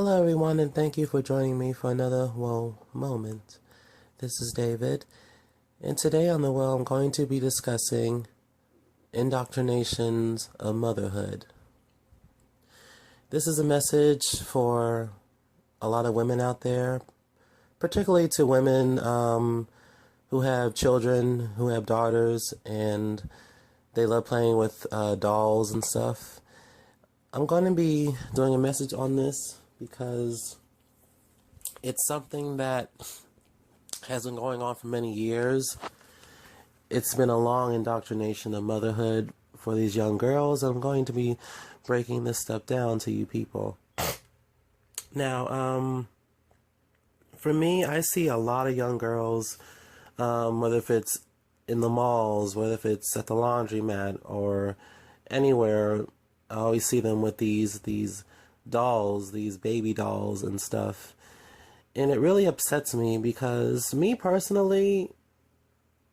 Hello, everyone, and thank you for joining me for another Whoa moment. This is David, and today on the Whoa, I'm going to be discussing indoctrinations of motherhood. This is a message for a lot of women out there, particularly to women who have children, who have daughters, and they love playing with dolls and stuff. I'm going to be doing a message on this because it's something that has been going on for many years. It's been a long indoctrination of motherhood for these young girls. I'm going to be breaking this stuff down to you people. Now, for me, I see a lot of young girls, whether if it's in the malls, whether if it's at the laundromat or anywhere, I always see them with these dolls, these baby dolls and stuff. And it really upsets me because me personally,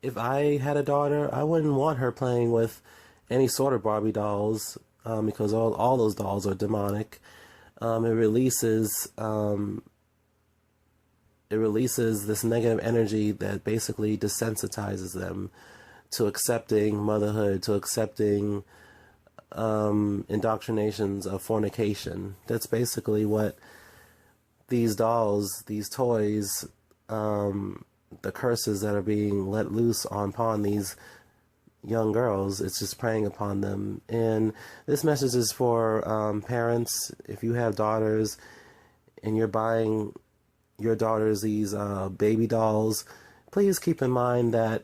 if I had a daughter, I wouldn't want her playing with any sort of Barbie dolls because all those dolls are demonic. It releases this negative energy that basically desensitizes them to accepting motherhood, to accepting indoctrinations of fornication. That's basically what these dolls, these toys, the curses that are being let loose upon these young girls, it's just preying upon them. And this message is for parents. If you have daughters and you're buying your daughters these baby dolls, please keep in mind that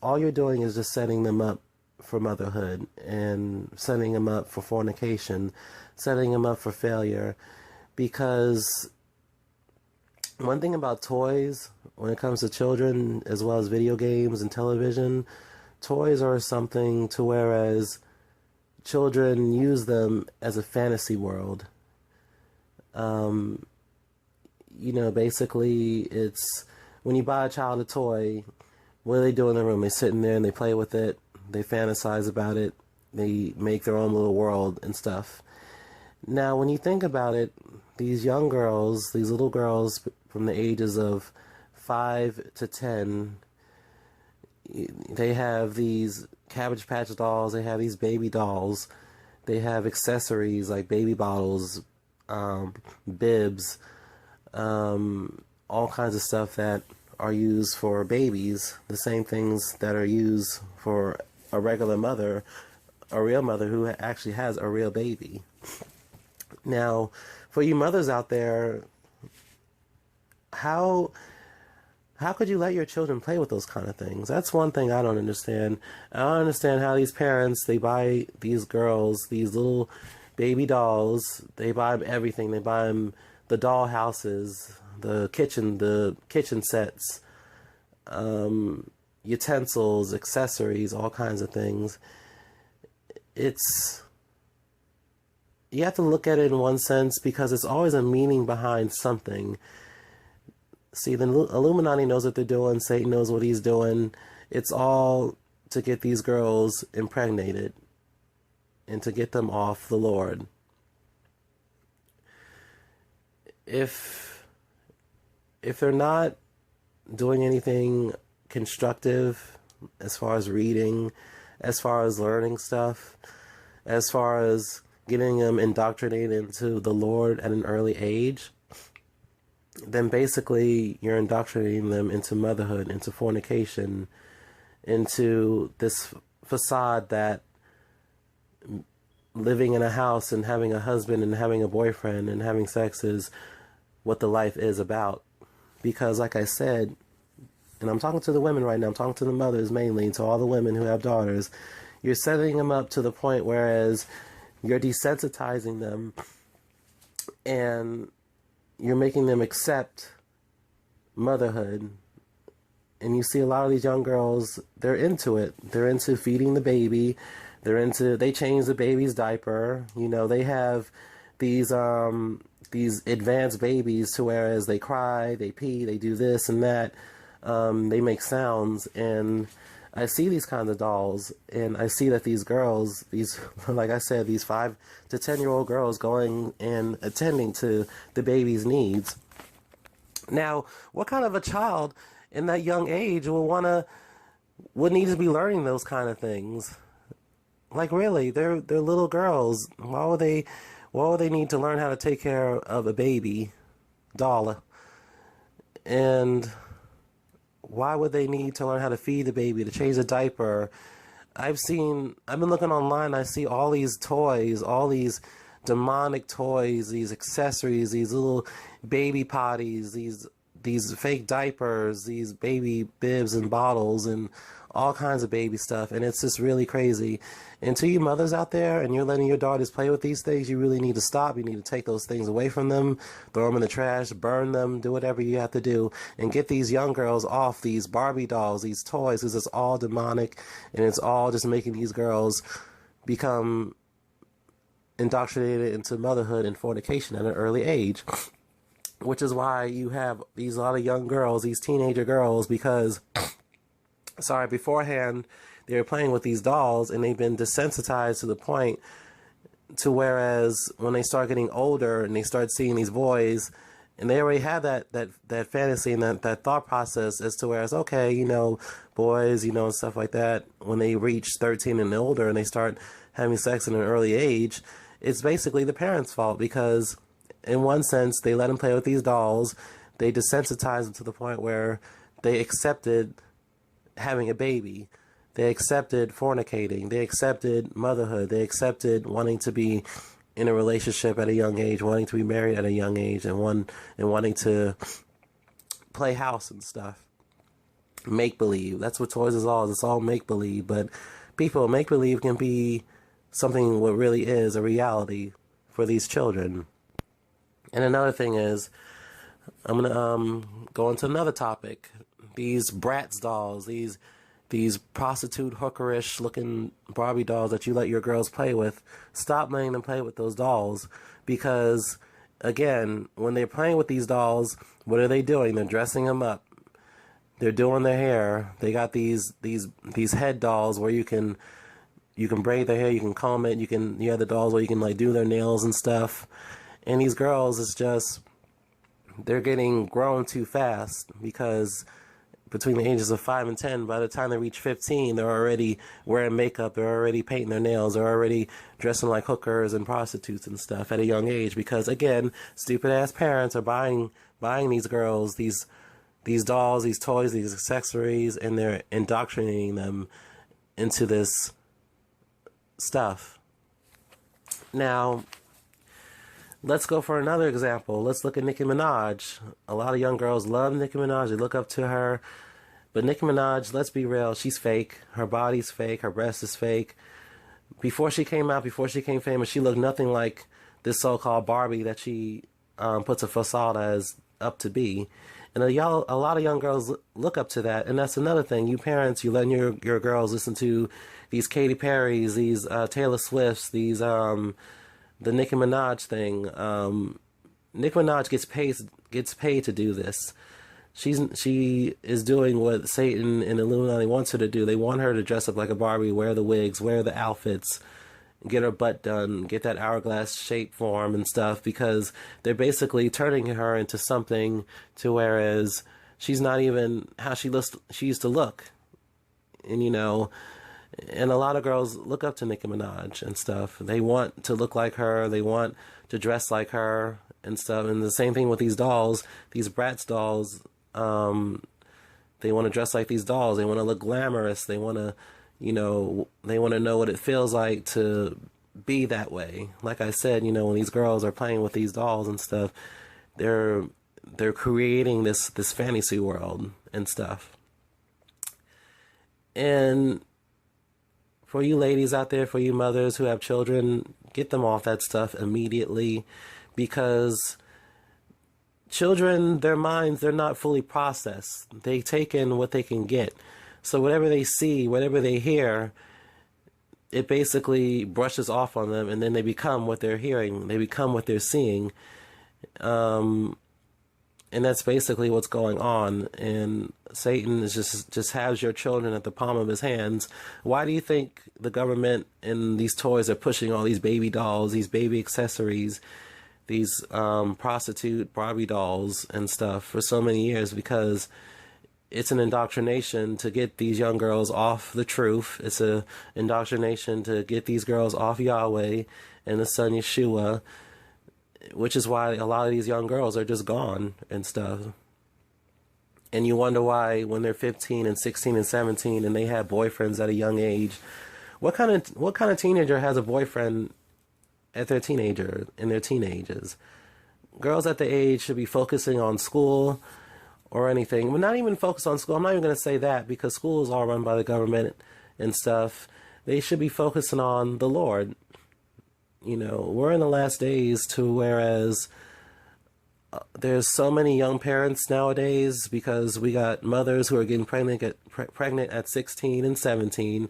all you're doing is just setting them up for motherhood and setting them up for fornication, setting them up for failure. Because one thing about toys, when it comes to children, as well as video games and television, toys are something to whereas children use them as a fantasy world. Basically, it's when you buy a child a toy, what do they do in the room? They sit in there and they play with it. They fantasize about it. They make their own little world and stuff. Now, when you think about it, these young girls, these little girls from the ages of 5 to 10, they have these Cabbage Patch dolls, they have these baby dolls, they have accessories like baby bottles, bibs, all kinds of stuff that are used for babies, the same things that are used for a regular mother, a real mother who actually has a real baby. Now, for you mothers out there, how could you let your children play with those kind of things? That's one thing I don't understand. I don't understand how these parents, they buy these girls, these little baby dolls, they buy them everything. They buy them the doll houses, the kitchen sets, utensils, accessories, all kinds of things. You have to look at it in one sense because it's always a meaning behind something. See, the Illuminati knows what they're doing. Satan knows what he's doing. It's all to get these girls impregnated and to get them off the Lord. If they're not doing anything constructive as far as reading, as far as learning stuff, as far as getting them indoctrinated into the Lord at an early age, then basically you're indoctrinating them into motherhood, into fornication, into this facade that living in a house and having a husband and having a boyfriend and having sex is what the life is about. Because like I said, and I'm talking to the women right now, I'm talking to the mothers mainly, to all the women who have daughters, you're setting them up to the point whereas you're desensitizing them and you're making them accept motherhood. And you see a lot of these young girls, they're into it. They're into feeding the baby. They change the baby's diaper. They have these advanced babies to whereas they cry, they pee, they do this and that. They make sounds. And I see these kinds of dolls, and I see that these girls, these, like I said, these 5 to 10-year-old girls going and attending to the baby's needs. Now, what kind of a child in that young age would need to be learning those kind of things? Like, really, they're little girls. Why would they need to learn how to take care of a baby doll? And why would they need to learn how to feed the baby, to change a diaper? I've been looking online, I see all these toys, all these demonic toys, these accessories, these little baby potties, these fake diapers, these baby bibs and bottles, and all kinds of baby stuff. And it's just really crazy. And to you mothers out there, and you're letting your daughters play with these things, you really need to stop. You need to take those things away from them, throw them in the trash, burn them, do whatever you have to do, and get these young girls off these Barbie dolls, these toys, because it's all demonic, and it's all just making these girls become indoctrinated into motherhood and fornication at an early age. Which is why you have a lot of young girls, these teenager girls, because, beforehand, they were playing with these dolls, and they've been desensitized to the point to whereas when they start getting older and they start seeing these boys, and they already have that fantasy and that thought process as to whereas, okay, boys, and stuff like that, when they reach 13 and older and they start having sex at an early age, it's basically the parents' fault, because in one sense, they let them play with these dolls. They desensitized them to the point where they accepted having a baby. They accepted fornicating. They accepted motherhood. They accepted wanting to be in a relationship at a young age, wanting to be married at a young age, and wanting to play house and stuff. Make-believe. That's what toys is all. It's all make-believe. But people, make-believe can be something what really is a reality for these children. And another thing is, I'm going to go into another topic. These Bratz dolls, these prostitute, hookerish looking Barbie dolls that you let your girls play with, stop letting them play with those dolls, because, again, when they're playing with these dolls, what are they doing? They're dressing them up. They're doing their hair. They got these head dolls where you can braid their hair, you can comb it, you have the dolls where you can do their nails and stuff. And these girls, it's just, they're getting grown too fast, because between the ages of 5 and 10, by the time they reach 15, they're already wearing makeup, they're already painting their nails, they're already dressing like hookers and prostitutes and stuff at a young age, because, again, stupid-ass parents are buying these girls, these dolls, these toys, these accessories, and they're indoctrinating them into this stuff. Now, let's go for another example. Let's look at Nicki Minaj. A lot of young girls love Nicki Minaj. They look up to her. But Nicki Minaj, let's be real, she's fake. Her body's fake. Her breast is fake. Before she came out, before she became famous, she looked nothing like this so-called Barbie that she puts a facade as up to be. And a lot of young girls look up to that. And that's another thing. You parents, you letting your girls listen to these Katy Perrys, these Taylor Swifts, these the Nicki Minaj thing. Nicki Minaj gets paid to do this. She is doing what Satan and Illuminati wants her to do. They want her to dress up like a Barbie, wear the wigs, wear the outfits, get her butt done, get that hourglass shape form and stuff, because they're basically turning her into something to whereas she's not even how she used to look. And and a lot of girls look up to Nicki Minaj and stuff. They want to look like her. They want to dress like her and stuff. And the same thing with these dolls, these Bratz dolls. They want to dress like these dolls. They want to look glamorous. They want to, they want to know what it feels like to be that way. Like I said, when these girls are playing with these dolls and stuff, they're creating this fantasy world and stuff. And for you ladies out there, for you mothers who have children, get them off that stuff immediately, because children, their minds, they're not fully processed. They take in what they can get. So whatever they see, whatever they hear, it basically brushes off on them, and then they become what they're hearing. They become what they're seeing. And that's basically what's going on. And Satan is just has your children at the palm of his hands. Why do you think the government and these toys are pushing all these baby dolls, these baby accessories, these prostitute Barbie dolls and stuff for so many years? Because it's an indoctrination to get these young girls off the truth. It's an indoctrination to get these girls off Yahweh and the son Yeshua, which is why a lot of these young girls are just gone and stuff. And you wonder why when they're 15 and 16 and 17 and they have boyfriends at a young age. What kind of teenager has a boyfriend at their teenager in their teenagers? Girls at the age should be focusing on school or anything. But not even focus on school. I'm not even going to say that, because school is all run by the government and stuff. They should be focusing on the Lord. You know, we're in the last days to whereas there's so many young parents nowadays because we got mothers who are getting pregnant at 16 and 17.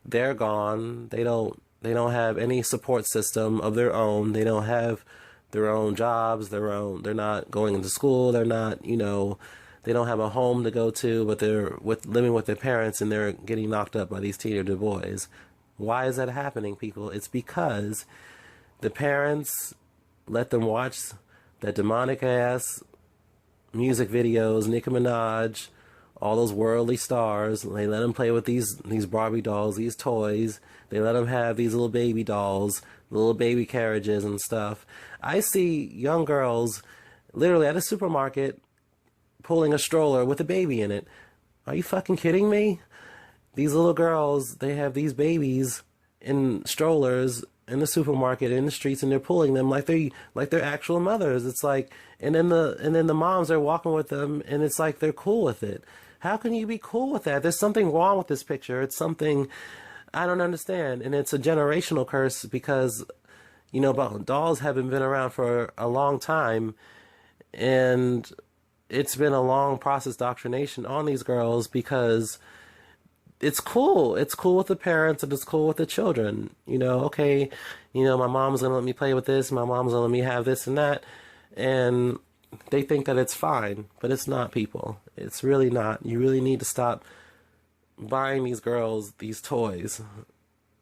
They're gone. They don't have any support system of their own. They don't have their own jobs, they're not going into school. They're not, you know, they don't have a home to go to, but they're living with their parents and they're getting knocked up by these teenager boys. Why is that happening, people? It's because the parents let them watch that demonic ass music videos, Nicki Minaj, all those worldly stars. They let them play with these Barbie dolls, these toys. They let them have these little baby dolls, little baby carriages and stuff. I see young girls literally at a supermarket pulling a stroller with a baby in it. Are you fucking kidding me? These little girls, they have these babies in strollers in the supermarket, in the streets, and they're pulling them like they're actual mothers. It's like, and then the moms are walking with them, and it's like they're cool with it. How can you be cool with that? There's something wrong with this picture. It's something I don't understand, and it's a generational curse because, you know, dolls haven't been around for a long time, and it's been a long process indoctrination on these girls because it's cool. It's cool with the parents and it's cool with the children. You know, okay, you know, my mom's going to let me play with this. My mom's going to let me have this and that. And they think that it's fine, but it's not, people. It's really not. You really need to stop buying these girls these toys.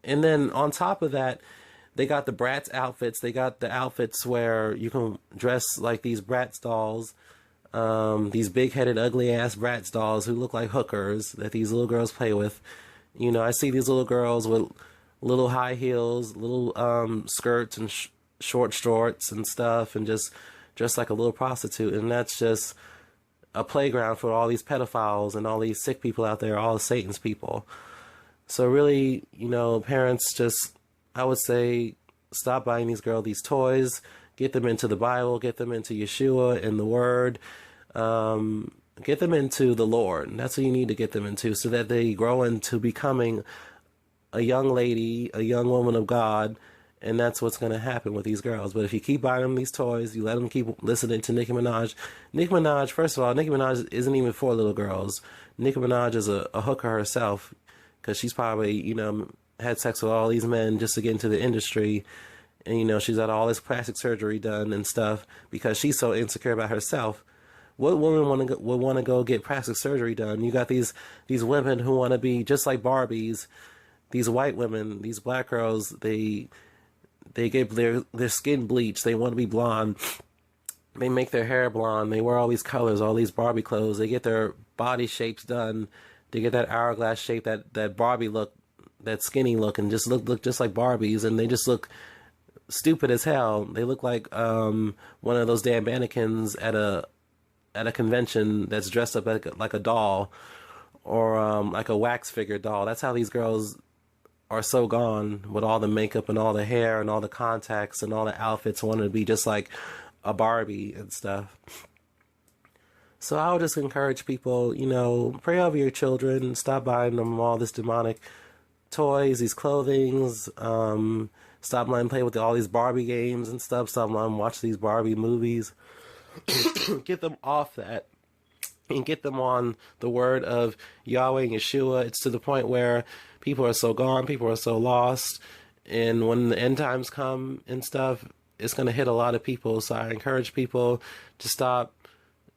And then on top of that, they got the Bratz outfits. They got the outfits where you can dress like these Bratz dolls. These big-headed, ugly-ass Bratz dolls who look like hookers that these little girls play with. You know, I see these little girls with little high heels, little skirts and short shorts and stuff, and just like a little prostitute. And that's just a playground for all these pedophiles and all these sick people out there, all the Satan's people. So really, you know, parents just, I would say, stop buying these girls these toys. Get them into the Bible, get them into Yeshua and the Word, get them into the Lord. That's what you need to get them into so that they grow into becoming a young lady, a young woman of God, and that's what's going to happen with these girls. But if you keep buying them these toys, you let them keep listening to Nicki Minaj. Nicki Minaj, first of all, Nicki Minaj isn't even for little girls. Nicki Minaj is a hooker herself because she's probably, you know, had sex with all these men just to get into the industry. And, you know, she's had all this plastic surgery done and stuff because she's so insecure about herself. What woman would want to go get plastic surgery done? You got these women who want to be just like Barbies. These white women, these black girls, they get their skin bleached. They want to be blonde. They make their hair blonde. They wear all these colors, all these Barbie clothes. They get their body shapes done. They get that hourglass shape, that Barbie look, that skinny look, and just look just like Barbies. And they just look stupid as hell. They look like one of those damn mannequins at a convention that's dressed up like a doll or like a wax figure doll. That's how these girls are so gone with all the makeup and all the hair and all the contacts and all the outfits, wanting to be just like a Barbie and stuff. So I would just encourage people, you know, pray over your children, stop buying them all this demonic toys, these clothings, stop letting them play with all these Barbie games and stuff. Stop letting them watch these Barbie movies. Get them off that and get them on the word of Yahweh and Yeshua. It's to the point where people are so gone, people are so lost, and when the end times come and stuff, it's going to hit a lot of people. So I encourage people to stop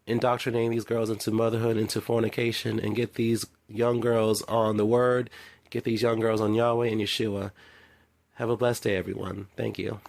indoctrinating these girls into motherhood, into fornication, and get these young girls on the Word, get these young girls on Yahweh and Yeshua. Have a blessed day, everyone. Thank you.